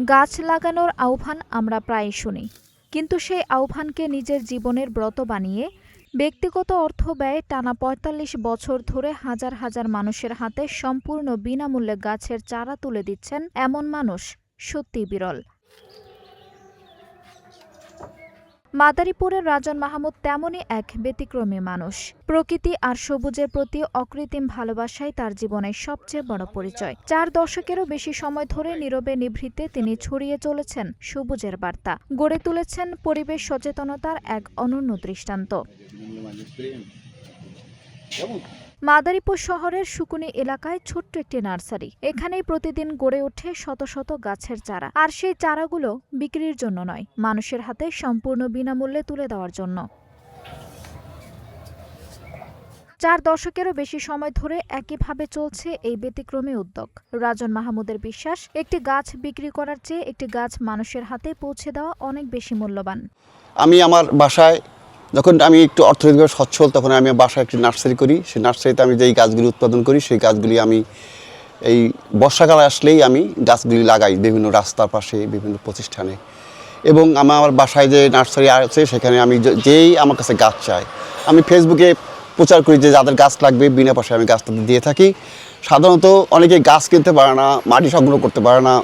গাছ লাগানোর আহ্বান আমরা প্রায়ই শুনি, কিন্তু সেই আহ্বানকে নিজের জীবনের ব্রত বানিয়ে ব্যক্তিগত অর্থ ব্যয়ে টানা ৪৫ বছর ধরে হাজার হাজার মানুষের হাতে সম্পূর্ণ বিনামূল্যে গাছের চারা তুলে দিচ্ছেন এমন মানুষ সত্যিই বিরল। মাদারীপুরের রাজন মাহমুদ তেমনই এক ব্যতিক্রমী মানুষ। প্রকৃতি আর সবুজের প্রতি অকৃত্রিম ভালোবাসাই তার জীবনের সবচেয়ে বড় পরিচয়। ৪ দশকেরও বেশি সময় ধরে নীরবে নিভৃতে তিনি ছড়িয়ে চলেছেন সবুজের বার্তা, গড়ে তুলেছেন পরিবেশ সচেতনতার এক অনন্য দৃষ্টান্ত। মাদারীপুর শহরের সুকুনি এলাকায় ছোট্ট একটি নার্সারি। এখানেই প্রতিদিন গড়ে ওঠে শত শত গাছের চারা, আর সেই চারাগুলো বিক্রির জন্য নয়, মানুষের হাতে সম্পূর্ণ বিনামূল্যে তুলে দেওয়ার জন্য। ৪ দশকেরও বেশি সময় ধরে একইভাবে চলছে এই ব্যতিক্রমী উদ্যোগ। রাজন মাহমুদের বিশ্বাস, একটি গাছ বিক্রি করার চেয়ে একটি গাছ মানুষের হাতে পৌঁছে দেওয়া অনেক বেশি মূল্যবান। আমি আমার বাসায় যখন আমি একটু অর্থনৈতিকভাবে সচ্ছল, তখন আমি বাসায় একটি নার্সারি করি। সেই নার্সারিতে আমি যেই গাছগুলি উৎপাদন করি, সেই গাছগুলি আমি এই বর্ষাকাল আসলেই আমি গাছগুলি লাগাই বিভিন্ন রাস্তার পাশে, বিভিন্ন প্রতিষ্ঠানে। এবং আমার বাসায় যে নার্সারি আছে, সেখানে আমি যেই আমার কাছে গাছ চাই, আমি ফেসবুকে প্রচার করি যে যাদের গাছ লাগবে বিনা পয়সায় আমি গাছ তাদের দিয়ে থাকি। সাধারণত অনেকে গাছ কিনতে পারে না, মাটি সংগ্রহ করতে পারে না,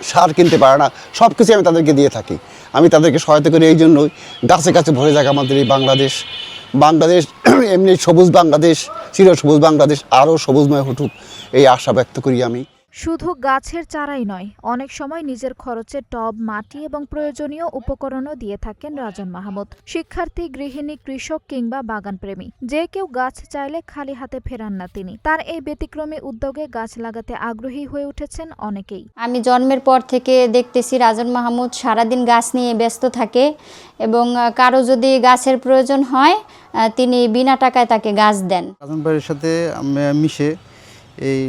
সার কিনতে পারে না, সব কিছু আমি তাদেরকে দিয়ে থাকি। আমি তাদেরকে সহায়তা করি এই জন্যই গাছে গাছে ভরে যাক আমাদের এই বাংলাদেশ। এমনি সবুজ বাংলাদেশ, চিরসবুজ বাংলাদেশ আরও সবুজময় হতুক, এই আশা ব্যক্ত করি আমি। শুধু গাছের চারাই নয়, অনেক সময় নিজের খরচে টব, মাটি এবং প্রয়োজনীয় উপকরণও দিয়ে থাকেন রাজন মাহমুদ। শিক্ষার্থী, গৃহিণী, কৃষক কিংবা বাগানপ্রেমী, যে কেউ গাছ চাইলে খালি হাতে ফেরান না তিনি। তার এই ব্যতিক্রমী উদ্যোগে গাছ লাগাতে আগ্রহী হয়ে উঠেছেন অনেকেই। আমি জন্মের পর থেকে দেখতেছি রাজন মাহমুদ সারাদিন গাছ নিয়ে ব্যস্ত থাকে, এবং কারো যদি গাছের প্রয়োজন হয় তিনি বিনা টাকায় তাকে গাছ দেন। রাজন ভাইয়ের সাথে মিশে এই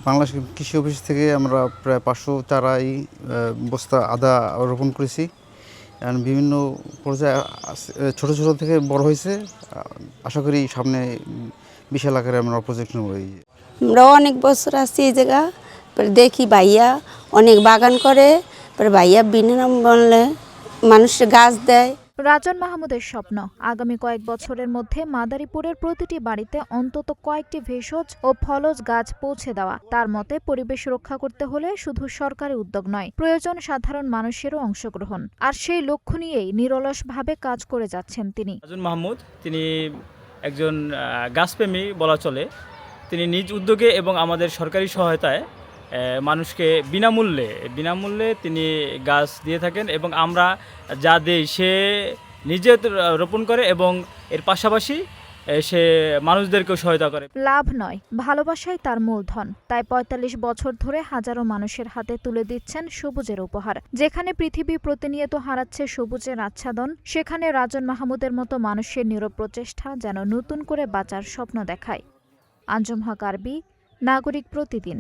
বাংলাদেশ কৃষি অফিস থেকে আমরা প্রায় 500 চারাই বস্তা আদা রোপণ করেছি। বিভিন্ন পর্যায়ে ছোট ছোট থেকে বড় হয়েছে। আশা করি সামনে বিশাল আকারে আমরা প্রজেক্ট নেব। আমরা অনেক বছর আছি এই জায়গা, দেখি ভাইয়া অনেক বাগান করে, ভাইয়া বিনামূল্যে মানুষের গাছ দেয়। রাজন মাহমুদের স্বপ্ন, আগামী কয়েক বছরের মধ্যে মাদারীপুরের প্রতিটি বাড়িতে অন্তত কয়েকটি ভেষজ ও ফলজ গাছ পৌঁছে দেওয়া। তার মতে, পরিবেশ রক্ষা করতে হলে শুধু সরকারি উদ্যোগ নয়, প্রয়োজন সাধারণ মানুষেরও অংশগ্রহণ। আর সেই লক্ষ্য নিয়েই নিরলসভাবে কাজ করে যাচ্ছেন তিনি। রাজন মাহমুদ তিনি একজন গাছপ্রেমী বলা চলে। তিনি নিজ উদ্যোগে এবং আমাদের সরকারি সহায়তায় মানুষকে বিনামূল্যে তিনি গাছ দিয়ে থাকেন, এবং আমরা যা দেই সে নিজে রোপণ করে এবং এর পাশাপাশি সে মানুষদেরকেও সহায়তা করে। লাভ নয়, ভালোবাসাই তার মূলধন। তাই ৪৫ বছর ধরে হাজারো মানুষের হাতে তুলে দিচ্ছেন সবুজের উপহার। যেখানে পৃথিবী প্রতিনিয়ত হারাচ্ছে সবুজের আচ্ছাদন, সেখানে রাজন মাহমুদের মতো মানুষের নীরব প্রচেষ্টা যেন নতুন করে বাঁচার স্বপ্ন দেখায়। আঞ্জুম হক আরবি, নাগরিক প্রতিদিন।